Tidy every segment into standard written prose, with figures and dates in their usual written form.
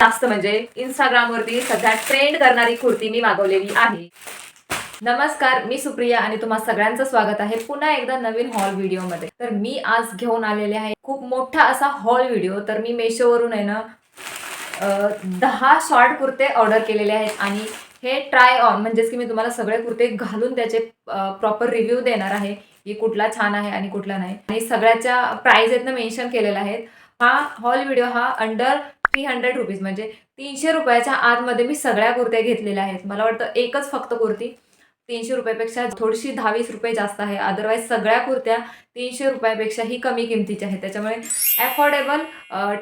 जास्त म्हणजे इंस्टाग्रामवरती सध्या ट्रेंड करणारी कुर्ती मी मागवलेली आहे। नमस्कार, मी सुप्रिया आणि तुम्हा सगळ्यांचं स्वागत आहे पुन्हा एकदा नवीन हॉल व्हिडिओमध्ये। तर मी आज घेऊन आलेले आहे खूप मोठा असा हॉल व्हिडिओ। तर मी मेशोवरून आहे ना 10 शॉर्ट कुर्ते ऑर्डर केलेले आहेत आणि हे ट्राय ऑन म्हणजेच की मी तुम्हाला सगळे कुर्ते घालून त्याचे प्रॉपर रिव्ह्यू देणार आहे की कुठला छान आहे आणि कुठला नाही आणि सगळ्याच्या प्राइस आहेत ना मेन्शन केलेल्या आहेत। हा हॉल व्हिडिओ हा अंडर 300 रुपीज म्हणजे 300 रुपयाच्या आतमध्ये मी सगळ्या कुर्त्या घेतलेल्या आहेत। मला वाटतं एकच फक्त कुर्ती 300 रुपयापेक्षा थोडीशी 10-20 रुपये जास्त आहे। अदरवाईज सगळ्या कुर्त्या 300 रुपयापेक्षाही कमी किमतीच्या आहेत। त्याच्यामुळे अफोर्डेबल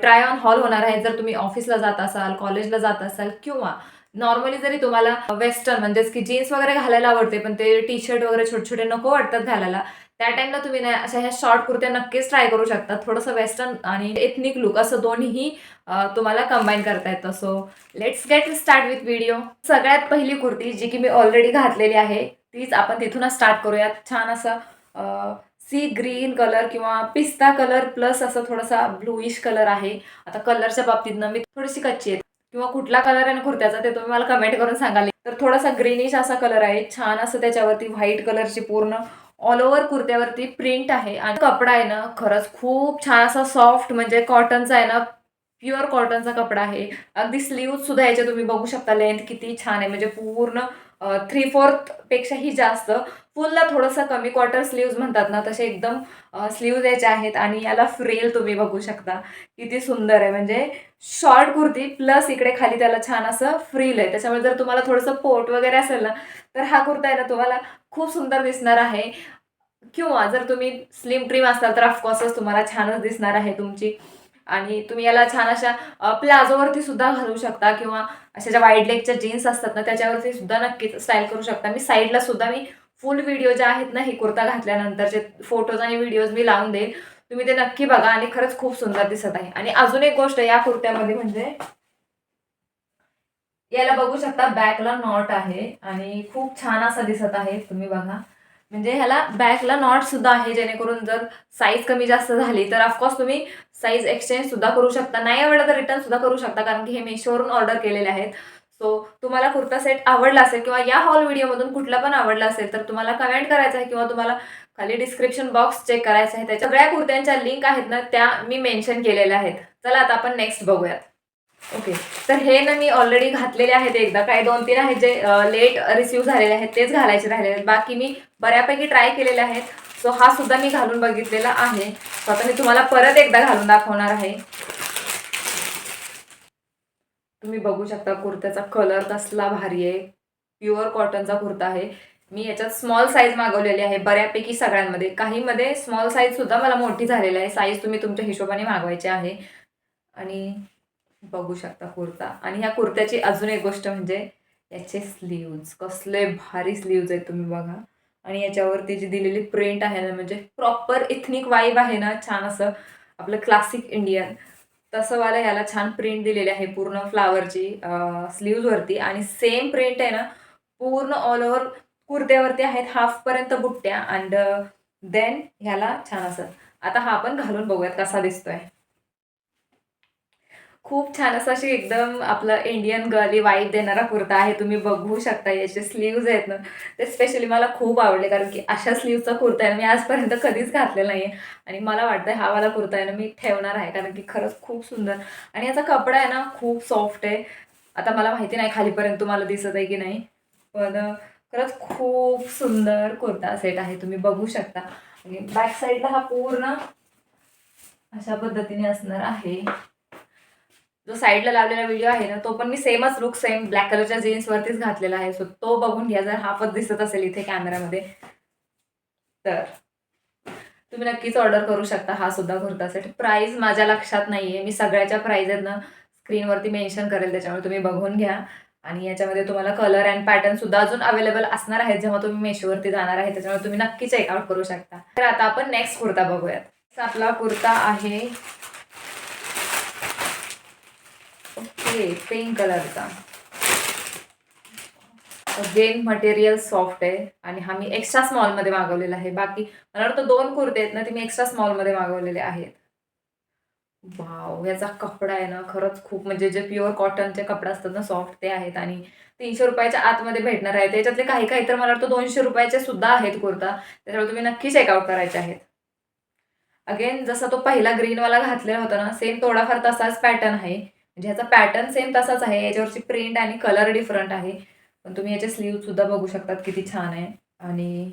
ट्राय ऑन हॉल होणार आहे। जर तुम्ही ऑफिसला जात असाल, कॉलेजला जात असाल किंवा नॉर्मली जरी तुम्हाला वेस्टर्न म्हणजेच की जीन्स वगैरे घालायला आवडते पण ते टी शर्ट वगैरे छोटे छोटे नको वाटतात घालायला, त्या टाइमला तुम्ही ना अशा ह्या शॉर्ट कुर्त्या नक्कीच ट्राय करू शकता। थोडंसं वेस्टर्न आणि एथनिक लुक असं दोन्हीही तुम्हाला कंबाईन करता येतं। So let's get start with video. सगळ्यात पहिली कुर्ती जी की मी ऑलरेडी घातलेली आहे तीच आपण तिथूनच स्टार्ट करूयात। छान असं सी ग्रीन कलर किंवा पिस्ता कलर प्लस असं थोडासा ब्लूइश कलर आहे। आता कलरच्या बाबतीतनं मी थोडीशी कच्ची आहे किंवा कुठला कलर आहे ना कुर्त्याचा ते तुम्ही मला कमेंट करून सांगाल। तर थोडासा ग्रीनिश असा कलर आहे, छान असं त्याच्यावरती व्हाईट कलरची पूर्ण ऑल ओव्हर कुर्त्यावरती प्रिंट आहे आणि कपडा आहे ना खरंच खूप छान असा सॉफ्ट म्हणजे कॉटनचा आहे ना, प्युअर कॉटनचा कपडा आहे। अगदी स्लीव्ह सुद्धा याचे तुम्ही बघू शकता लेंथ किती छान आहे, म्हणजे पूर्ण 3/4 पेक्षाही जास्त। फुलला थोडंसं कमी क्वार्टर स्लीव्ज म्हणतात ना तसे एकदम स्लीव्ज याचे आहेत आणि याला फ्रिल तुम्ही बघू शकता किती सुंदर आहे। म्हणजे शॉर्ट कुर्ती प्लस इकडे खाली त्याला छान असं फ्रिल आहे। त्याच्यामुळे जर तुम्हाला थोडंसं पोट वगैरे असेल ना तर हा कुर्ता आहे ना तुम्हाला खूप सुंदर दिसणार आहे किंवा जर तुम्ही स्लिम ट्रिम असाल तर ऑफकोर्सच तुम्हाला छानच दिसणार आहे तुमची। आणि तुम्ही याला छान अशा प्लाझोवरती सुद्धा घालू शकता किंवा अशा ज्या वाईड लेगच्या जीन्स असतात ना त्याच्यावरती सुद्धा नक्कीच स्टाईल करू शकता। मी साईडला सुद्धा मी फुल व्हिडिओ जे आहेत ना ही कुर्ता घातल्यानंतरचे फोटोज आणि व्हिडिओज मी लावून देईल, तुम्ही ते नक्की बघा आणि खरंच खूप सुंदर दिसत आहे। आणि अजून एक गोष्ट या कुर्त्यामध्ये म्हणजे याला बघू शकता बॅकला नॉट आहे आणि खूप छान असा दिसत आहे, तुम्ही बघा। म्हणजे ह्याला बॅकला नॉट सुद्धा आहे जेणेकरून जर साईज कमी जास्त झाली तर ऑफकोर्स तुम्ही साईज एक्सचेंज सुद्धा करू शकता, नाही आवडलं तर रिटर्न सुद्धा करू शकता कारण की हे मेशोवरून ऑर्डर केलेले आहेत। सो तुम्हाला कुर्ता सेट आवडला असेल किंवा या हॉल व्हिडिओमधून कुठला पण आवडला असेल तर तुम्हाला कमेंट करायचं आहे किंवा तुम्हाला खाली डिस्क्रिप्शन बॉक्स चेक करायचा आहे, त्याच्या सगळ्या कुर्त्यांच्या लिंक आहेत ना त्या मी मेन्शन केलेल्या आहेत। चला आता आपण नेक्स्ट बघूयात। ओके, तर हे ना मी ऑलरेडी घातलेले आहेत एकदा, काही 2-3 आहेत जे लेट रिसीव्ह झालेले आहेत तेच घालायचे राहिलेले आहेत, बाकी मी बऱ्यापैकी ट्राय केलेले आहेत। सो हा सुद्धा मी घालून बघितलेला आहे। सो आता मी तुम्हाला परत एकदा घालून दाखवणार आहे। तुम्ही बघू शकता कुर्त्याचा कलर कसला भारी आहे, प्युअर कॉटनचा कुर्ता आहे। मी याच्यात स्मॉल साईज मागवलेली आहे बऱ्यापैकी सगळ्यांमध्ये, काहीमध्ये स्मॉल साईज सुद्धा मला मोठी झालेली आहे। साईज तुम्ही तुमच्या हिशोबाने मागवायची आहे। आणि बघू शकता कुर्ता, आणि ह्या कुर्त्याची अजून एक गोष्ट म्हणजे याचे स्लीव्ज कसले भारी स्लीव्ज आहेत, तुम्ही बघा। आणि याच्यावरती जी दिलेली प्रिंट आहे ना म्हणजे प्रॉपर इथनिक वाईब आहे ना, छान असं आपलं क्लासिक इंडियन तसं वाला ह्याला छान प्रिंट दिलेली आहे पूर्ण फ्लावरची स्लीव्जवरती आणि सेम प्रिंट आहे ना पूर्ण ऑल ओव्हर कुर्त्यावरती आहेत, हाफपर्यंत बुट्ट्या अँड देन ह्याला छान असं। आता हा आपण घालून बघूयात कसा दिसतोय। खूप छान असा अशी एकदम आपलं इंडियन गर्ली वाइब देणारा कुर्ता आहे, तुम्ही बघू शकता। याचे स्लीव्ज आहेत ना ते स्पेशली मला खूप आवडले कारण की अशा स्लीव्जचा कुर्ता आहे ना मी आजपर्यंत कधीच घातलेला नाही आहे आणि मला वाटतं हा वाला कुर्ता आहे ना मी ठेवणार आहे कारण की खरंच खूप सुंदर आणि याचा कपडा आहे ना खूप सॉफ्ट आहे। आता मला माहिती नाही खालीपर्यंत तुम्हाला दिसत आहे की नाही, पण खरंच खूप सुंदर कुर्ता सेट आहे, तुम्ही बघू शकता। आणि बॅक साईडला हा पूर्ण अशा पद्धतीने असणार आहे। जो साईडला लावलेला व्हिडिओ आहे ना तो पण मी सेमच लुक सेम ब्लॅक कलरच्या जीन्सवरतीच घातलेला आहे। सो तो बघून घ्या जर हा पण दिसत असेल इथे कॅमेरामध्ये तर तुम्ही नक्कीच ऑर्डर करू शकता हा सुद्धा कुर्ता सेट। प्राइस माझ्या लक्षात नाहीये, मी सगळ्याच्या प्राइस आहेत ना स्क्रीनवरती मेन्शन करेल, त्याच्यामुळे तुम्ही बघून घ्या। आणि याच्यामध्ये तुम्हाला कलर अँड पॅटर्न सुद्धा अजून अवेलेबल असणार आहेत जेव्हा तुम्ही मेशोवरती जाणार आहे, त्याच्यामुळे तुम्ही नक्की चेकआउट करू शकता। तर आता आपण नेक्स्ट कुर्ता बघूयात। आपला कुर्ता आहे ओके पिंक कलरचा, अगेन मटेरियल सॉफ्ट आहे आणि हा मी एक्स्ट्रा स्मॉल मध्ये मागवलेला आहे। बाकी मला वाटतं 2 कुर्ते आहेत ना ते मी एक्स्ट्रा स्मॉल मध्ये मागवलेले आहेत। वाव, याचा कपडा आहे ना खरंच खूप, म्हणजे जे प्युअर कॉटनचे कपडे असतात ना सॉफ्ट ते आहेत, आणि 300 रुपयाच्या आतमध्ये भेटणार आहे. त्याच्यातले काही काही तर मला वाटतं 200 रुपयाचे सुद्धा आहेत कुर्ता, त्याच्यामुळे तुम्ही नक्की चेकआउट करायचे आहेत. अगेन जसा तो पहिला ग्रीनवाला घातलेला होता ना, सेम थोडाफार तसाच पॅटर्न आहे. म्हणजे ह्याचा पॅटर्न सेम तसाच आहे. याच्यावरची प्रिंट आणि कलर डिफरंट आहे. पण तुम्ही याचे स्लीव्ह सुद्धा बघू शकतात किती छान आहे. आणि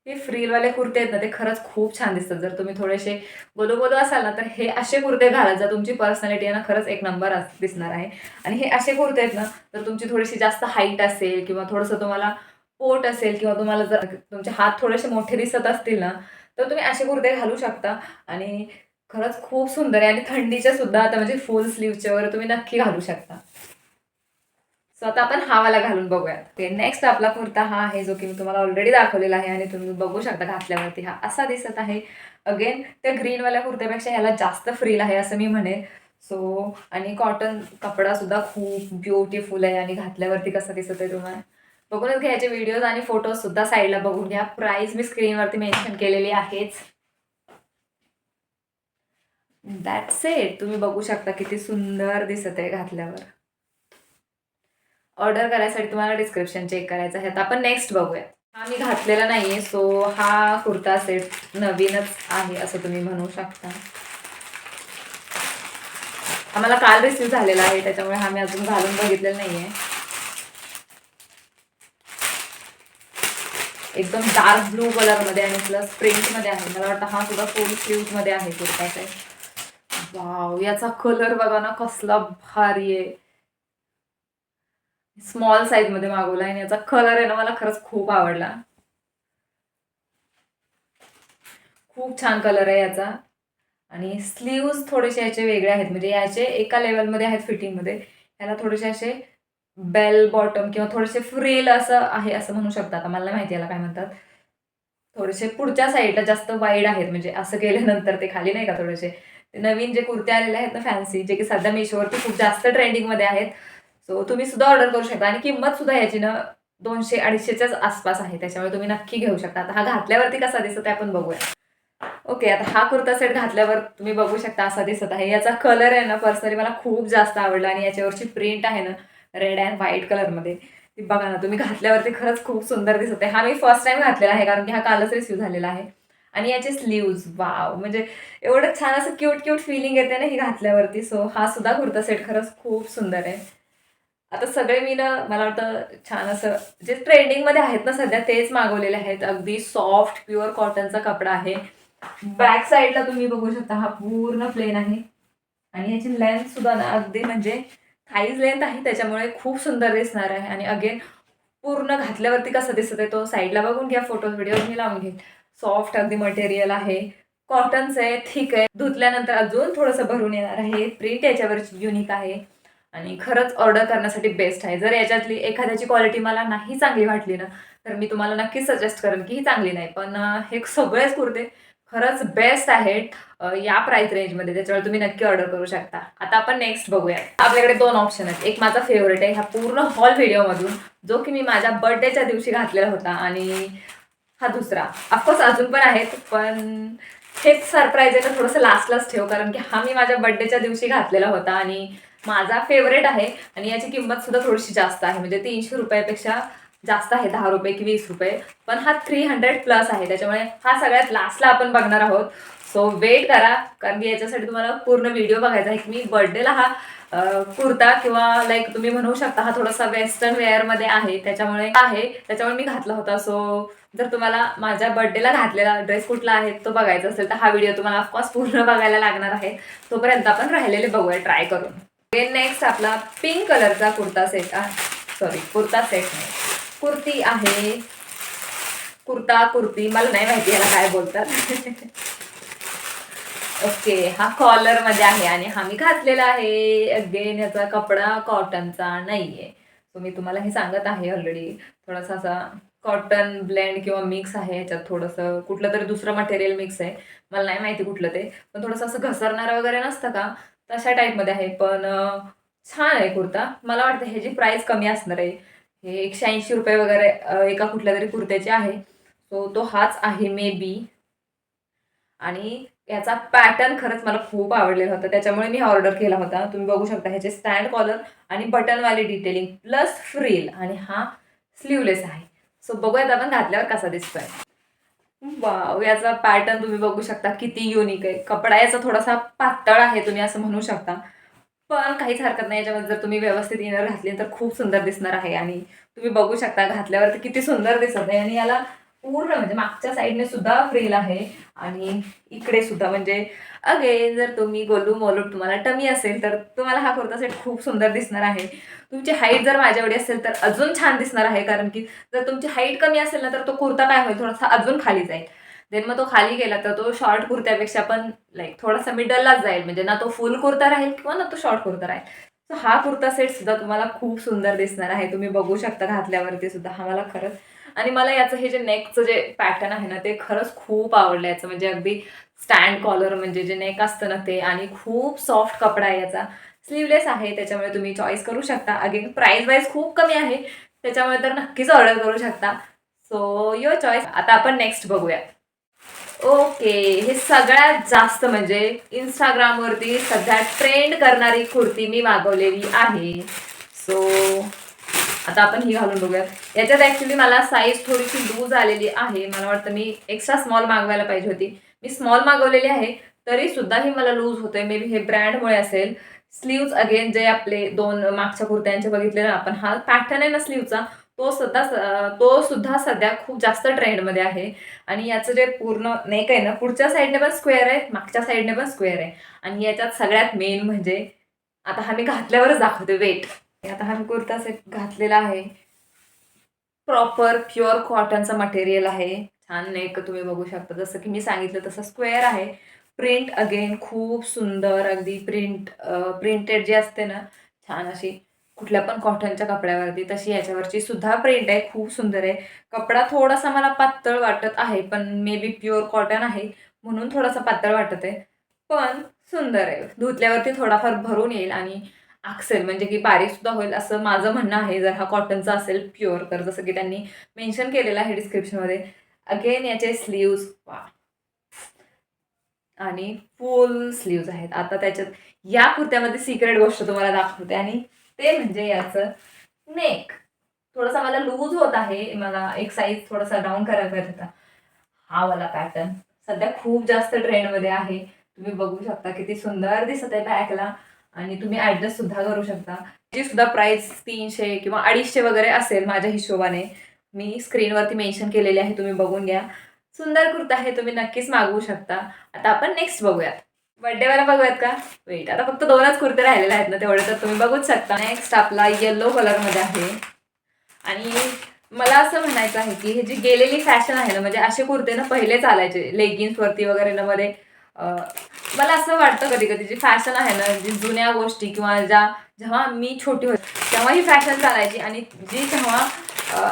हे फ्रीलवाले कुर्ते आहेत ना, ते खरंच खूप छान दिसतात. जर तुम्ही थोडेसे बोलू-बोलू असाल ना, तर हे असे कुर्ते घालत जा. तुमची पर्सनॅलिटी आहे ना, खरंच एक नंबर दिसणार आहे. आणि हे असे कुर्ते आहेत ना, तर तुमची थोडीशी जास्त हाईट असेल किंवा थोडंसं तुम्हाला पोट असेल किंवा तुम्हाला जर तुमचे हात थोडेसे मोठे दिसत असतील ना, तर तुम्ही असे कुर्ते घालू शकता. आणि खरंच खूप सुंदर आहे. आणि थंडीच्या सुद्धा आता म्हणजे फुल स्लीव्हचे वगैरे तुम्ही नक्की घालू शकता. सो आता आपण हा वाला घालून बघूयात. ओके, नेक्स्ट आपला कुर्ता हा आहे, जो की मी तुम्हाला ऑलरेडी दाखवलेला आहे आणि तुम्ही बघू शकता घातल्यावरती हा असा दिसत आहे. अगेन त्या ग्रीनवाल्या कुर्त्यापेक्षा ह्याला जास्त फ्रील आहे असं मी म्हणेन. सो आणि कॉटन कपडा सुद्धा खूप ब्युटिफुल आहे आणि घातल्यावरती कसं दिसत आहे तुम्हाला बघूनच घ्यायचे. व्हिडिओज आणि फोटोज सुद्धा साईडला बघून घ्या. प्राइस मी स्क्रीनवरती मेन्शन केलेली आहेच. That's it. तुम्ही बघू शकता किती सुंदर दिसत आहे घातल्यावर. ऑर्डर करायसाठी तुम्हाला डिस्क्रिप्शन चेक करायचं आहे. आता आपण नेक्स्ट बघूया. हा मी घातलेला नाहीये, सो हा कुर्ता सेट नवीनच आहे असं तुम्ही म्हणू शकता. आम्हाला काल रिसीव्ह झालेला आहे, त्याच्यामुळे हा मी अजून घालून बघितलेला नाहीये. एकदम डार्क ब्लू कलरमध्ये आणि प्लस प्रिंटमध्ये आहे. मला वाटतं हा सुद्धा फुल स्लीव्हमध्ये आहे कुर्ता सेट. वाव, याचा कलर बघा ना कसला भारी आहे. स्मॉल साईज मध्ये मागवला आणि याचा कलर आहे ना, मला खरंच खूप आवडला. खूप छान कलर आहे याचा. आणि स्लीव्ज थोडेसे याचे वेगळे आहेत, म्हणजे याचे एका लेवलमध्ये आहेत फिटिंगमध्ये. याला थोडेसे असे बेल बॉटम किंवा थोडेसे फ्रिल असं आहे असं म्हणू शकता. आता मला नाही माहिती याला काय म्हणतात. थोडेसे पुढच्या साईडला जास्त वाईड आहेत, म्हणजे असं केल्यानंतर ते खाली नाही का थोडेसे. ते नवीन जे कुर्ते आलेले आहेत ना फॅन्सी, जे की सध्या Meeshoवरती खूप जास्त ट्रेंडिंगमध्ये आहेत. सो तुम्ही सुद्धा ऑर्डर करू शकता. आणि किंमत सुद्धा याची ना 200-250च्याच आसपास आहे. त्याच्यामुळे तुम्ही नक्की घेऊ शकता. आता हा घातल्यावरती कसा दिसत आहे आपण बघूया. ओके, आता हा कुर्ता सेट घातल्यावर तुम्ही बघू शकता असा दिसत आहे. याचा कलर आहे ना पर्सनली मला खूप जास्त आवडला आणि याच्यावरची प्रिंट आहे ना रेड अँड व्हाईट कलरमध्ये. ती बघा ना तुम्ही घातल्यावरती खरंच खूप सुंदर दिसत आहे. हा मी फर्स्ट टाईम घातलेला आहे, कारण की हा कालच रिसीव्ह झालेला आहे. आणि याचे स्लीव्ज वाव, म्हणजे एवढं छान असं क्यूट क्यूट फिलिंग येते ना ही घातल्यावरती. सो हा सुद्धा कुर्ता सेट खरंच खूप सुंदर आहे. आता सगळे मी ना मला वाटतं छान असं जे ट्रेंडिंगमध्ये आहेत ना सध्या तेच मागवलेले आहेत. अगदी सॉफ्ट प्युअर कॉटनचा कपडा आहे. बॅक साईडला तुम्ही बघू शकता हा पूर्ण प्लेन आहे. आणि याची लेंथ सुद्धा ना अगदी म्हणजे थाईज लेंथ आहे, त्याच्यामुळे खूप सुंदर दिसणार आहे. आणि अगेन पूर्ण घातल्यावरती कसं दिसत आहे तो साईडला बघून घ्या. फोटोज व्हिडिओ मी लावून घेईन. सॉफ्ट अगदी मटेरियल आहे. कॉटनचं आहे, थिक आहे. धुतल्यानंतर अजून थोडंसं भरून येणार आहे. प्रिंट याच्यावरची युनिक आहे. आणि खरंच ऑर्डर करण्यासाठी बेस्ट आहे. जर याच्यातली एखाद्याची क्वालिटी मला नाही चांगली वाटली ना, तर मी तुम्हाला नक्कीच सजेस्ट करेन की ही चांगली नाही. पण हे सगळेच कुर्ते खरंच बेस्ट आहेत या प्राइस रेंजमध्ये. त्याच्यामुळे तुम्ही नक्की ऑर्डर करू शकता. आता आपण नेक्स्ट बघूया. आपल्याकडे 2 ऑप्शन आहेत. एक माझा फेव्हरेट आहे ह्या पूर्ण हॉल व्हिडिओमधून, जो की मी माझ्या बर्थडेच्या दिवशी घातलेला होता. आणि हा दुसरा. ऑफकोर्स अजून पण आहेत, पण हेच सरप्राईज आहे तर थोडंसं लास्टलाच ठेव, कारण की हा मी माझ्या बर्थडेच्या दिवशी घातलेला होता आणि माझा फेव्हरेट आहे. आणि याची किंमत सुद्धा थोडीशी जास्त आहे, म्हणजे 300 रुपयापेक्षा जास्त आहे, 10 रुपये की 20 रुपये. पण हा 300 प्लस आहे, त्याच्यामुळे हा सगळ्यात लास्टला आपण बघणार आहोत. सो वेट करा, कारण की याच्यासाठी तुम्हाला पूर्ण व्हिडिओ बघायचा आहे की मी बर्थडेला हा कुर्ता किंवा लाईक तुम्ही म्हणू शकता हा थोडासा वेस्टर्न वेअरमध्ये त्याच्यामुळे मी घातला होता. सो जर तुम्हाला माझ्या बर्थडेला घातलेला ड्रेस कुठला आहे तो बघायचा असेल तर हा व्हिडिओ तुम्हाला ऑफकोर्स पूर्ण बघायला लागणार आहे. तोपर्यंत आपण राहिलेले बघूया ट्राय करून. नेक्स्ट आपला पिंक कलरचा कुर्ता सेट आहे. सॉरी, कुर्ता सेट नाही, कुर्ती आहे. कुर्ता कुर्ती मला नाही माहिती याला काय बोलतात. ओके, हा कॉलर मध्ये आहे आणि हा मी घातलेला आहे. अगेन याचा कपडा कॉटनचा नाहीये. सो मी तुम्हाला हे सांगत आहे ऑलरेडी. थोडासा असा कॉटन ब्लेंड किंवा मिक्स आहे. याच्यात थोडंसं कुठलं तरी दुसरं मटेरियल मिक्स आहे. मला नाही माहिती कुठलं ते. पण थोडंसं असं घसरणारं वगैरे नसतं का, तशा टाईपमध्ये आहे. पण छान आहे कुर्ता. मला वाटतं ह्याची प्राईस कमी असणार आहे. हे 180 रुपये वगैरे एका कुठल्या तरी कुर्त्याचे आहे. सो तो हाच आहे मे बी. आणि याचा पॅटर्न खरंच मला खूप आवडलेला होता, त्याच्यामुळे मी ऑर्डर केला होता. तुम्ही बघू शकता ह्याचे स्टँड कॉलर आणि बटनवाली डिटेलिंग प्लस फ्रिल आणि हा स्लीवलेस आहे. सो बघूयात आपण घातल्यावर कसा दिसतोय. वाव, याचा पॅटर्न तुम्ही बघू शकता किती युनिक आहे. कपडा याचा थोडासा पातळ आहे, तुम्ही असं म्हणू शकता, पण काहीच हरकत नाही. याच्यामध्ये जर तुम्ही व्यवस्थित इनर घातली तर खूप सुंदर दिसणार आहे. आणि तुम्ही बघू शकता घातल्यावरती किती सुंदर दिसत आहे. आणि याला पूर्ण म्हणजे मागच्या साईडने सुद्धा फ्रिल आहे आणि इकडे सुद्धा. म्हणजे अगेन जर तुम्ही गोलू मोलू तुम्हाला टमी असेल तर तुम्हाला हा कुर्ता सेट खूप सुंदर दिसणार आहे. तुमची हाईट जर माझ्या एवढी असेल तर अजून छान दिसणार आहे, कारण की जर तुमची हाईट कमी असेल ना तर तो कुर्ता काय होईल, थोडासा अजून खाली जाईल. देन मग तो खाली गेला तर तो शॉर्ट कुर्त्यापेक्षा पण थोडासा मिडललाच जाईल. म्हणजे ना तो फुल कुर्ता राहील किंवा ना तो शॉर्ट कुर्ता राहील. तर हा कुर्ता सेट सुद्धा तुम्हाला खूप सुंदर दिसणार आहे. तुम्ही बघू शकता घातल्यावरती सुद्धा. हा मला खरंच, आणि मला याचं हे जे नेकचं जे पॅटर्न आहे ना ते खरंच खूप आवडलं. याचं म्हणजे अगदी स्टँड कॉलर म्हणजे जे नेक असतं ना ते, आणि खूप सॉफ्ट कपडा आहे याचा. स्लीवलेस आहे, त्याच्यामुळे तुम्ही चॉईस करू शकता. अगेन प्राइस वाईज खूप कमी आहे, त्याच्यामुळे तर नक्कीच ऑर्डर करू शकता. So your choice. आता आपण नेक्स्ट बघूया. ओके, हे सगळ्यात जास्त म्हणजे इंस्टाग्रामवरती सध्या ट्रेंड करणारी कुर्ती मी मागवलेली आहे. सो आता आपण ही घालून बघूयात. याच्यात ॲक्च्युली मला साईज थोडीशी लूज आलेली आहे. मला वाटतं मी एक्स्ट्रा स्मॉल मागवायला पाहिजे होती. मी स्मॉल मागवलेली आहे, तरी सुद्धा ही मला लूज होते. मे बी हे ब्रँडमुळे असेल. स्लीव्ज अगेन जे आपले 2 मागच्या कुर्त्यांचे बघितले ना आपण, हा पॅटर्न आहे ना स्लीवचा, तो सुद्धा सध्या खूप जास्त ट्रेंडमध्ये आहे. आणि याचं जे पूर्ण नेक आहे ना, पुढच्या साईडने पण स्क्वेअर आहे, मागच्या साईडने पण स्क्वेअर आहे. आणि याच्यात सगळ्यात मेन म्हणजे, आता हा मी घातल्यावरच दाखवते, वेट. आता हा मी कुर्ता सेट घातलेला आहे. प्रॉपर प्युअर कॉटनचं मटेरियल आहे. छान नेक तुम्ही बघू शकता. जसं की मी सांगितलं तसं स्क्वेअर आहे. प्रिंट अगेन खूप सुंदर, अगदी प्रिंटेड जी असते ना, छान अशी कुठल्या पण कॉटनच्या कपड्यावरती, तशी याच्यावरची सुद्धा प्रिंट आहे. खूप सुंदर आहे. कपडा थोडासा मला पातळ वाटत आहे, पण मे बी प्युअर कॉटन आहे म्हणून थोडासा पातळ वाटत आहे. पण सुंदर आहे. धुतल्यावरती थोडाफार भरून येईल आणि आकसेल, म्हणजे की बारीक सुद्धा होईल असं माझं म्हणणं आहे, जर हा कॉटनचा असेल प्युअर तर, जसं की त्यांनी मेन्शन केलेलं आहे डिस्क्रिप्शनमध्ये. अगेन याचे स्लीव्ज आणि फुल स्लीव्ज आहेत. आता त्याच्यात या कुर्त्यामध्ये सिक्रेट गोष्ट तुम्हाला दाखवते, आणि ते म्हणजे याचं नेक. थोडासा मला लूज होत आहे, मला एक साईज थोडासा डाऊन करायचा होता. हा वाला पॅटर्न सध्या खूप जास्त ट्रेंडमध्ये आहे. तुम्ही बघू शकता किती सुंदर दिसत आहे बॅकला, आणि तुम्ही ॲडजस्ट सुद्धा करू शकता. जी सुद्धा प्राइस 300 किंवा 250 वगैरे असेल माझ्या हिशोबाने. मी स्क्रीनवरती मेन्शन केलेली आहे, तुम्ही बघून घ्या. सुंदर कुर्ता आहे, तुम्ही नक्कीच मागवू शकता. आता आपण नेक्स्ट बघूयात. बर्थडेवाला बघूयात का? वेट, आता फक्त 2च कुर्ते राहिलेले आहेत ना, तेवढे तर तुम्ही बघूच शकता. नेक्स्ट आपला येलो कलरमध्ये आहे. आणि मला असं म्हणायचं आहे की हे जी गेलेली फॅशन आहे ना, म्हणजे असे कुर्ते ना पहिले चालायचे लेगिन्सवरती वगैरे ना मध्ये. मला असं वाटतं कधी कधी जी फॅशन आहे ना, जी जुन्या गोष्टी किंवा जेव्हा मी छोटी होते तेव्हा ही फॅशन चालायची, आणि जी जेव्हा अ,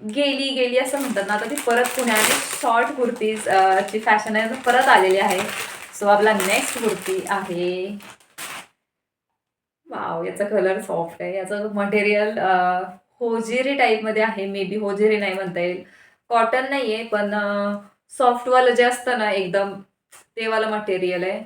गेली गेली असं म्हणतात ना, आता ती परत पुण्याने शॉर्ट कुर्तीज ची फॅशन आहे ना, परत आलेली आहे. सो आपला नेक्स्ट कुर्ती आहे. वाव, याचा कलर सॉफ्ट आहे. याचं मटेरियल होजिरी टाईपमध्ये आहे. मे बी होजिरी नाही म्हणता येईल. कॉटन नाहीये, पण सॉफ्टवालं जे असतं ना एकदम, ते वालं मटेरियल आहे.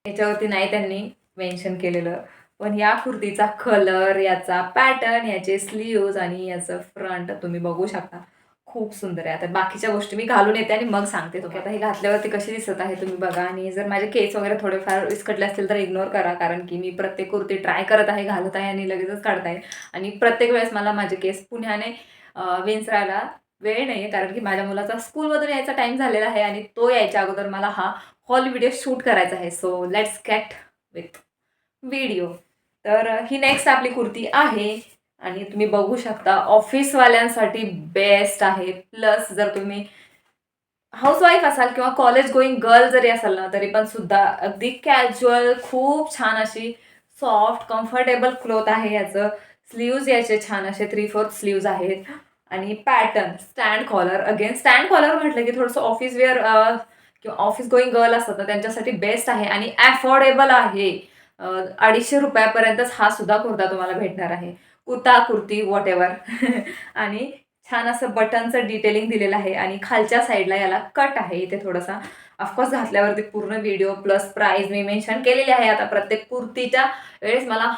याच्यावरती नाही त्यांनी मेन्शन केलेलं. पण या कुर्तीचा कलर, याचा पॅटर्न, याचे स्लीव्हज आणि याचं फ्रंट तुम्ही बघू शकता. खूप सुंदर आहे. आता बाकीच्या गोष्टी मी घालून येते आणि मग सांगते तुम्ही. आता हे घातल्यावरती कशी दिसत आहे तुम्ही बघा. आणि जर माझे केस वगैरे थोडेफार विस्कटले असतील तर इग्नोर करा, कारण की मी प्रत्येक कुर्ती ट्राय करत आहे, घालत आहे आणि लगेचच काढत आहे. आणि प्रत्येक वेळेस मला माझे केस पुण्याने विंचरायला वेळ नाही आहे, कारण की माझ्या मुलाचा स्कूलमधून यायचा टाईम झालेला आहे आणि तो यायच्या अगोदर मला हा हॉल व्हिडिओ शूट करायचा आहे. So let's get with video. तर ही नेक्स्ट आपली कुर्ती आहे, आणि तुम्ही बघू शकता ऑफिसवाल्यांसाठी बेस्ट आहे. प्लस जर तुम्ही हाऊसवाईफ असाल किंवा कॉलेज गोईंग गर्ल जरी असाल ना, तरी पण सुद्धा अगदी कॅज्युअल, खूप छान अशी सॉफ्ट कम्फर्टेबल क्लोथ आहे याचं. स्लीव्ज याचे छान असे 3/4 स्लीव्ज आहेत. आणि pattern stand collar. Again stand collar म्हटलं की थोडंसं ऑफिस वेअर किंवा ऑफिस गोईंग गर्ल असतात ना त्यांच्यासाठी बेस्ट आहे, आणि अफोर्डेबल आहे. 250 रुपयापर्यंतच हा सुद्धा कुर्ता तुम्हाला भेटणार आहे. कुर्ता, कुर्ती, व्हॉटएव्हर. आणि छान असं बटनचं डिटेलिंग दिलेलं आहे, आणि खालच्या साईडला याला कट आहे इथे थोडासा. ऑफकोर्स घातल्यावरती पूर्ण व्हिडिओ प्लस प्राइस मी मेन्शन केलेली आहे. आता प्रत्येक कुर्तीच्या वेळेस मला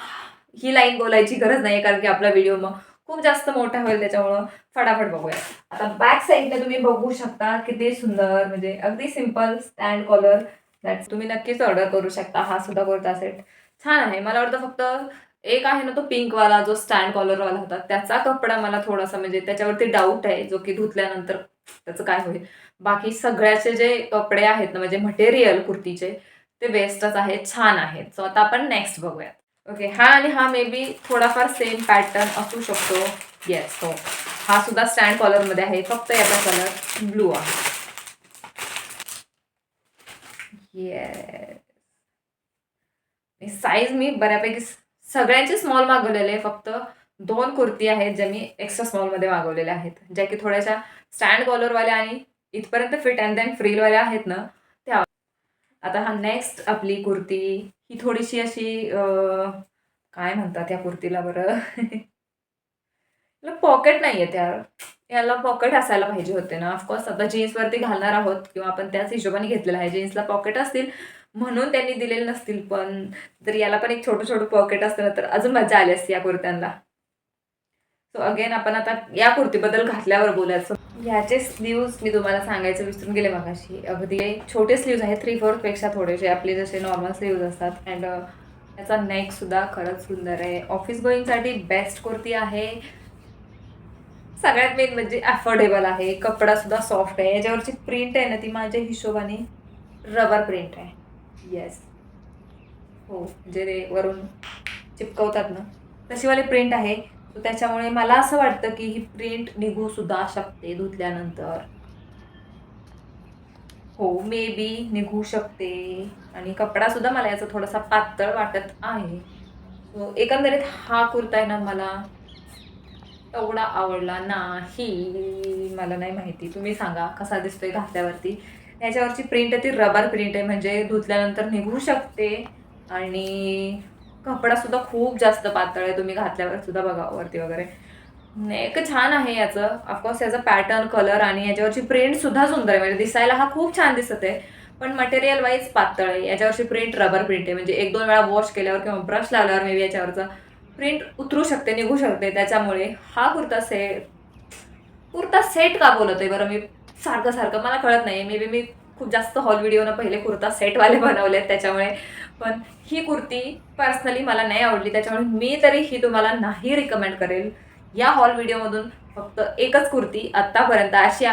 ही लाईन बोलायची गरज नाही, कारण की आपला व्हिडिओ मग खूप जास्त मोठा होईल, त्याच्यामुळं फटाफट बघूया. आता बॅक साईडने तुम्ही बघू शकता किती सुंदर, म्हणजे अगदी सिंपल स्टँड कॉलर. दॅट्स तुम्ही नक्कीच ऑर्डर करू शकता. हा सुद्धा कुर्ता सेट छान आहे. मला वाटतं फक्त एक आहे ना तो पिंकवाला जो स्टँड कॉलरवाला होता, त्याचा कपडा मला थोडासा म्हणजे त्याच्यावरती डाऊट आहे, जो की धुतल्यानंतर त्याचं काय होईल. बाकी सगळ्याचे जे कपडे आहेत ना, म्हणजे मटेरियल कुर्तीचे, ते बेस्टच आहेत, छान आहेत. सो आता आपण नेक्स्ट बघूया. ओके, हा आणि हा मे बी थोडाफार सेम पॅटर्न असू शकतो. येस, हो, हा सुद्धा स्टँड कॉलरमध्ये आहे, फक्त याचा कलर ब्लू आहे. येस, साईज मी बऱ्यापैकी सगळ्यांचे स्मॉल मागवलेले, फक्त 2 कुर्ती आहेत ज्या मी एक्स्ट्रा स्मॉलमध्ये मागवलेल्या आहेत, ज्या की थोड्याशा स्टँड कॉलरवाल्या आणि इथपर्यंत फिट अँड देन फ्रीलवाल्या आहेत ना त्या. आता हा नेक्स्ट आपली कुर्ती, ही थोडीशी अशी काय म्हणतात या कुर्तीला बरं पॉकेट नाही आहे त्या, याला पॉकेट असायला पाहिजे होते ना. ऑफकोर्स आता जीन्सवरती घालणार आहोत किंवा आपण त्याच हिशोबाने घेतलेलं आहे. जीन्सला पॉकेट असतील म्हणून त्यांनी दिलेले नसतील, पण जर याला पण एक छोटं छोटं पॉकेट असतं ना तर अजून मजा आली असती या कुर्त्यांना. सो अगेन आपण आता या कुर्तीबद्दल घातल्यावर बोलायचं. ह्याचे स्लीव्ज मी तुम्हाला सांगायचं विसरून गेले मगाशी. अगदी छोटे स्लीव्ज आहेत, 3/4 पेक्षा थोडेसे आपले जसे नॉर्मल स्लीव्ज असतात. अँड याचा नेक सुद्धा खरंच सुंदर आहे. ऑफिस गोईंगसाठी बेस्ट कुर्ती आहे. सगळ्यात मेन म्हणजे अफोर्डेबल आहे. कपडा सुद्धा सॉफ्ट आहे. याच्यावरची प्रिंट आहे ना ती माझ्या हिशोबाने रबर प्रिंट आहे. येस, हो, जे ते वरून चिपकवतात ना तशीवाली प्रिंट आहे. So त्याच्यामुळे मला असं वाटतं की ही प्रिंट निघू सुद्धा शकते धुतल्यानंतर. हो, मे बी निघू शकते. आणि कपडा सुद्धा मला याचा थोडासा पातळ वाटत आहे. सो एकंदरीत हा कुर्ता आहे ना मला एवढा आवडला नाही. मला नाही माहिती, तुम्ही सांगा कसा दिसतोय घातल्यावरती. याच्यावरची प्रिंट आहे ती रबर प्रिंट आहे, म्हणजे धुतल्यानंतर निघू शकते. आणि कपडा सुद्धा खूप जास्त पातळ आहे, तुम्ही घातल्यावर सुद्धा बघा वरती वगैरे. नेक छान आहे याचं. ऑफकोर्स याचा पॅटर्न, कलर आणि याच्यावरची प्रिंट सुद्धा सुंदर आहे, म्हणजे दिसायला हा खूप छान दिसत आहे. पण मटेरियल वाईज पातळ आहे. याच्यावरची प्रिंट रबर प्रिंट आहे, म्हणजे 1-2 वेळा वॉश केल्यावर किंवा ब्रश लावल्यावर मे बी याच्यावरचं प्रिंट उतरू शकते, निघू शकते. त्याच्यामुळे हा कुर्ता सेट का बोलत आहे बरं मी सारखं सारखं, मला कळत नाही. मे बी मी खूप जास्त हॉल व्हिडिओनं पहिले कुर्ता सेटवाले बनवले आहेत त्याच्यामुळे. पण ही कुर्ती पर्सनली मला नाही आवडली, त्याच्यामुळे मी तरी ही तुम्हाला नाही रिकमेंड करेल. या हॉल व्हिडिओमधून फक्त एकच कुर्ती आत्तापर्यंत अशी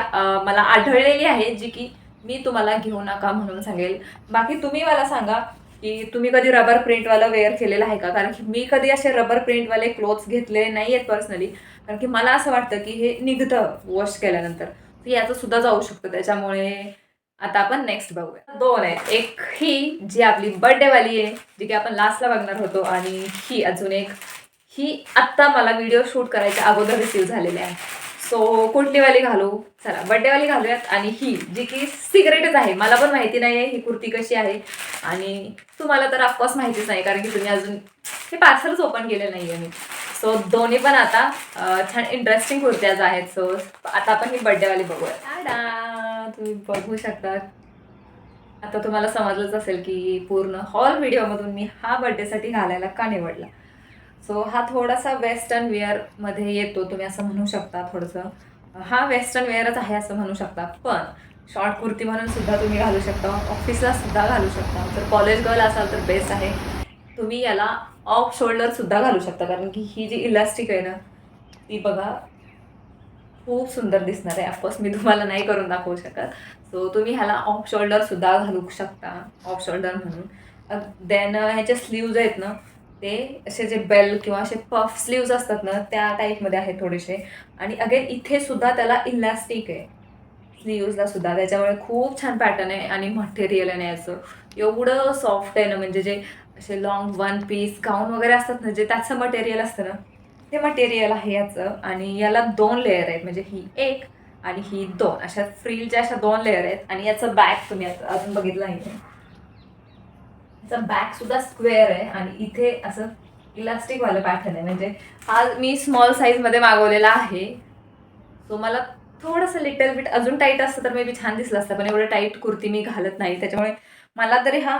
मला आढळलेली आहे, जी की मी तुम्हाला घेऊ नका म्हणून सांगेल. बाकी तुम्ही मला सांगा की तुम्ही कधी रबर प्रिंटवाला वेअर केलेलं आहे का? कारण की मी कधी असे रबर प्रिंटवाले क्लोथ्स घेतले नाही आहेत पर्सनली. कारण की मला असं वाटतं की हे निघतं वॉश केल्यानंतर. तर याचं सुद्धा जाऊ शकतं. त्याच्यामुळे आता आपण नेक्स्ट बघूया. 2 आहेत. एक ही जी आपली बर्थडेवाली आहे, जी की आपण लास्टला बघणार होतो, आणि ही अजून एक, ही आत्ता मला व्हिडिओ शूट करायच्या अगोदर रिसीव्ह झालेली आहे. सो कुठली वाली घालू? चला बर्थडेवाली घालूयात. आणि ही जी की सिक्रेटच आहे, मला पण माहिती नाही आहे ही कुर्ती कशी आहे, आणि तुम्हाला तर ऑफकोर्स माहितीच नाही, कारण की तुम्ही अजून हे पार्सलच ओपन केलेलं नाही आहे मी. सो दोन्ही पण आता छान इंटरेस्टिंग कुर्त्याच आहेत. सो आता आपण ही बर्थडेवाली बघूया. तुम्ही बघू शकता. आता तुम्हाला समजलंच असेल की पूर्ण हॉल व्हिडिओमधून मी हा बर्थडेसाठी घालायला का निवडला. सो हा थोडासा वेस्टर्न वेअरमध्ये येतो, तुम्ही असं म्हणू शकता. थोडंसं हा वेस्टर्न वेअरच आहे असं म्हणू शकता. पण शॉर्ट कुर्ती म्हणून सुद्धा तुम्ही घालू शकता, ऑफिसला सुद्धा घालू शकता. जर कॉलेज गर्ल असाल तर बेस्ट आहे. तुम्ही याला ऑफ शोल्डर सुद्धा घालू शकता, कारण की ही जी इलास्टिक आहे ना ती बघा खूप सुंदर दिसणार आहे. ऑफकोर्स मी तुम्हाला नाही करून दाखवू शकत. सो तुम्ही ह्याला ऑफ शोल्डर सुद्धा घालू शकता, ऑफ शोल्डर म्हणून. देन ह्याचे स्लीव्ज आहेत ना ते असे जे बेल किंवा असे पफ स्लीव्ज असतात ना त्या टाईपमध्ये आहेत थोडेसे. आणि अगेन इथे सुद्धा त्याला इलास्टिक आहे स्लीव्जला सुद्धा, त्याच्यामुळे खूप छान पॅटर्न आहे. आणि मटेरियल आहे याचं एवढं सॉफ्ट आहे ना, म्हणजे जे असे लॉंग वन पीस गाऊन वगैरे असतात ना, जे त्याचं मटेरियल असतं ना ते मटेरियल आहे याचं. आणि याला 2 लेअर आहेत, म्हणजे ही एक आणि ही 2, अशा फ्रिलच्या अशा 2 लेअर आहेत. आणि याचं बॅक तुम्ही आता अजून बघितलं नाही, याचं बॅक सुद्धा स्क्वेअर आहे. आणि इथे असं इलास्टिकवालं पॅटर्न आहे, म्हणजे हा मी स्मॉल साईजमध्ये मागवलेला आहे. सो मला थोडंसं लिटल बिट अजून टाईट असतं तर मे बी छान दिसलं असतं, पण एवढं टाईट कुर्ती मी घालत नाही. त्याच्यामुळे मला तरी हा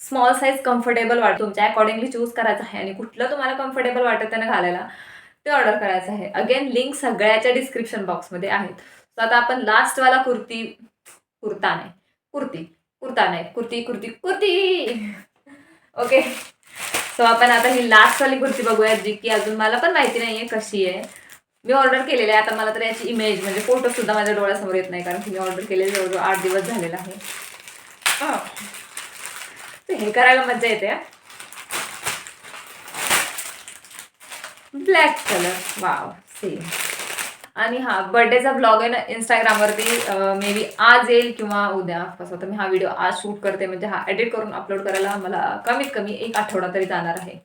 स्मॉल साईज कम्फर्टेबल वाटतो. तुमच्या अकॉर्डिंगली चूज करायचं आहे आणि कुठलं तुम्हाला कम्फर्टेबल वाटत आहे ना घालायला, ते ऑर्डर करायचं आहे. अगेन लिंक सगळ्याच्या डिस्क्रिप्शन बॉक्समध्ये आहेत. सो आता आपण लास्टवाला कुर्ता नाही, कुर्ती, कुर्ता नाही, कुर्ती, कुर्ती, कुर्ती. ओके. सो आपण आता ही लास्टवाली कुर्ती बघूया, जी की अजून मला पण माहिती नाहीये कशी आहे. मी ऑर्डर केलेली आहे. आता मला तर याची इमेज म्हणजे फोटो सुद्धा माझ्या डोळ्यासमोर येत नाही, कारण की मी ऑर्डर केलेली जवळजवळ 8 दिवस झालेला आहे. तर हे करायला मजा येते. Black colour, wow same. आणि हा बर्थडेचा ब्लॉग आहे ना इंस्टाग्रामवरती मे बी आज येईल किंवा उद्या. कसं तर मी हा व्हिडिओ आज शूट करते, म्हणजे हा एडिट करून अपलोड करायला मला कमीत कमी 1 आठवडा तरी जाणार आहे.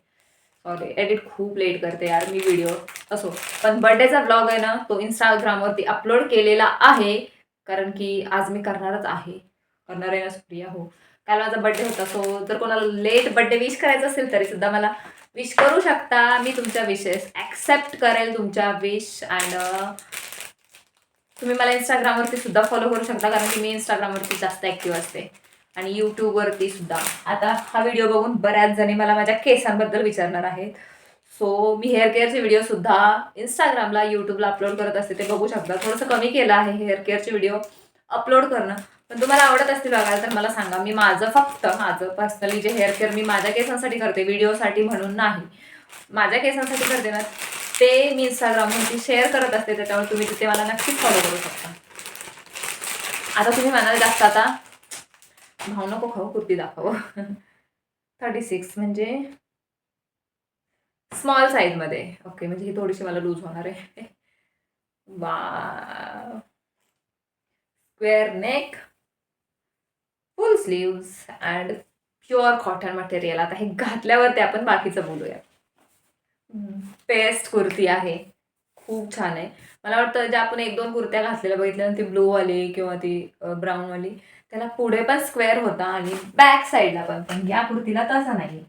सॉरी, एडिट खूप लेट करते यार मी व्हिडिओ. असो, पण बर्थडेचा ब्लॉग आहे ना तो इंस्टाग्रामवरती अपलोड केलेला आहे, कारण की आज मी करणारच आहे. करणार आहे ना सुप्रिया? हो. काल माझा बर्थडे होता. सो जर कोणाला लेट बर्थडे विश करायचं असेल तरी सुद्धा मला विश करू शकता. मी तुमच्या विशेस ॲक्सेप्ट करेल, तुमच्या विश. अँड तुम्ही मला इंस्टाग्रामवरती सुद्धा फॉलो करू शकता, कारण की मी इंस्टाग्रामवरती जास्त ॲक्टिव्ह असते आणि यूट्यूबवरती सुद्धा. आता हा व्हिडिओ बघून बऱ्याच जणी मला माझ्या केसांबद्दल विचारणार आहेत. सो मी हेअर केअरचे व्हिडिओ सुद्धा इंस्टाग्रामला, यूट्यूबला अपलोड करत असते, ते बघू शकता. थोडंसं कमी केलं आहे हेअर केअरचे व्हिडिओ अपलोड करणं, पण तुम्हाला आवडत असतील बघायला तर मला सांगा. मी माझं पर्सनली जे हेअर केअर मी माझ्या केसांसाठी करते, व्हिडिओसाठी म्हणून नाही, माझ्या केसांसाठी करते ना, ते मी इंस्टाग्रामवरती शेअर करत असते. त्याच्यामुळे तुम्ही तिथे मला नक्कीच फॉलो करू शकता. आता तुम्ही म्हणाल जास्त आता भाव नको खाऊ, कुर्ती दाखव. 36 म्हणजे स्मॉल साईजमध्ये. ओके, म्हणजे ही थोडीशी मला लूज होणार आहे. वा, square neck, full sleeves and pure cotton material. आता हे घातल्यावरती आपण बाकीचं बोलूया. पेस्ट कुर्ती आहे, खूप छान आहे. मला वाटतं ज्या आपण 1-2 कुर्त्या घातलेल्या बघितल्या ना, ती ब्लूवाली किंवा ती ब्राऊनवाली, त्याला पुढे पण स्क्वेअर होता आणि बॅक साईडला पण या कुर्तीला तसं नाही.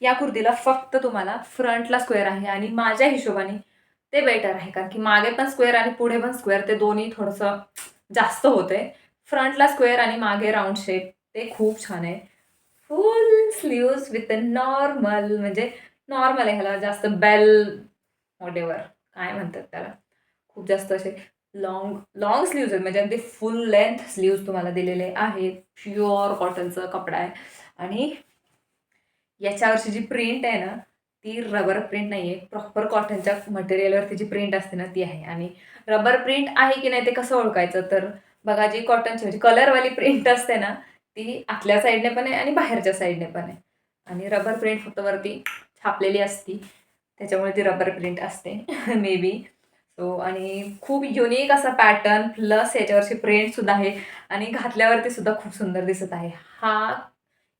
या कुर्तीला फक्त तुम्हाला फ्रंटला स्क्वेअर आहे आणि माझ्या हिशोबाने ते बेटर आहे, कारण की मागे पण स्क्वेअर आणि पुढे पण स्क्वेअर, ते दोन्ही थोडंसं जास्त होतंय. फ्रंटला स्क्वेअर आणि मागे राऊंड शेप, ते खूप छान आहे. फुल स्लीव्स विथ नॉर्मल, म्हणजे नॉर्मल आहे, ह्याला जास्त बेल व्हॉटेव्हर काय म्हणतात त्याला, खूप जास्त असे लाँग लाँग स्लीव्ज आहेत, म्हणजे अगदी फुल लेंथ स्लीव्ज तुम्हाला दिलेले आहेत. प्युअर कॉटनचा कपडा आहे आणि याच्यावरची जी प्रिंट आहे ना, ती रबर प्रिंट नाही आहे, प्रॉपर कॉटनच्या मटेरियलवरती जी प्रिंट असते ना ती आहे. आणि रबर प्रिंट आहे की नाही ते कसं ओळखायचं, तर बघा, जी कॉटनची म्हणजे कलरवाली प्रिंट असते ना, ती आतल्या साईडने पण आहे आणि बाहेरच्या साईडने पण आहे. आणि रबर प्रिंट फक्त वरती छापलेली असती, त्याच्यामुळे ती रबर प्रिंट असते. May be. सो आणि खूप युनिक असा पॅटर्न प्लस याच्यावरची प्रिंटसुद्धा आहे आणि घातल्यावरती सुद्धा खूप सुंदर दिसत आहे.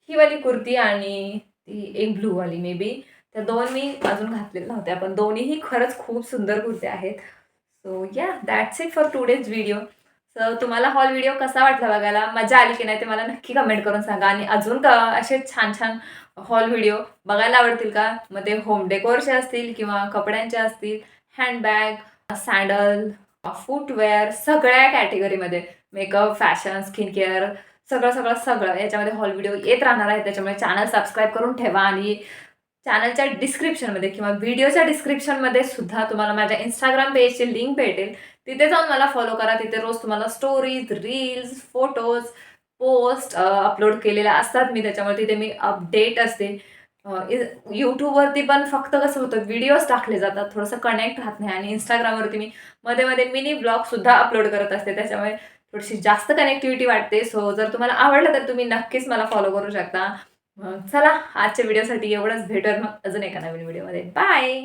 ही वाली कुर्ती आणि ती एक ब्लूवाली मे बी, त्या 2 मी अजून घातलेल्या नव्हत्या, पण दोन्हीही खरंच खूप सुंदर कुर्त्या आहेत. सो या, that's it for today's video. So तुम्हाला हॉल व्हिडिओ कसा वाटला बघायला? मजा आली की नाही ते मला नक्की कमेंट करून सांगा. आणि अजून असे छान छान हॉल व्हिडिओ बघायला आवडतील का? मग ते होम डेकोरचे असतील किंवा कपड्यांचे असतील, हँडबॅग, सँडल, फूटवेअर, सगळ्या कॅटेगरीमध्ये मेकअप, फॅशन, स्किन केअर, सगळं याच्यामध्ये हॉल व्हिडिओ येत राहणार आहे. त्याच्यामुळे चॅनल सबस्क्राईब करून ठेवा आणि चॅनलच्या डिस्क्रिप्शनमध्ये किंवा व्हिडिओच्या डिस्क्रिप्शनमध्ये सुद्धा तुम्हाला माझ्या इंस्टाग्राम पेजची लिंक भेटेल. तिथे जाऊन मला फॉलो करा. तिथे रोज तुम्हाला stories, reels, photos, post upload केलेल्या असतात मी. त्याच्यामुळे तिथे मी अपडेट असते. यूट्यूबवरती पण फक्त कसं होतं, व्हिडिओज टाकले जातात, थोडंसं कनेक्ट राहत नाही. आणि इंस्टाग्रामवरती मी मध्ये मिनी ब्लॉगसुद्धा अपलोड करत असते, त्याच्यामुळे थोडीशी जास्त कनेक्टिव्हिटी वाटते. सो जर तुम्हाला आवडलं तर तुम्ही नक्कीच मला फॉलो करू शकता. चला, आजच्या व्हिडिओसाठी एवढंच. भेटूयात मग अजून एका नवीन व्हिडिओमध्ये. बाय.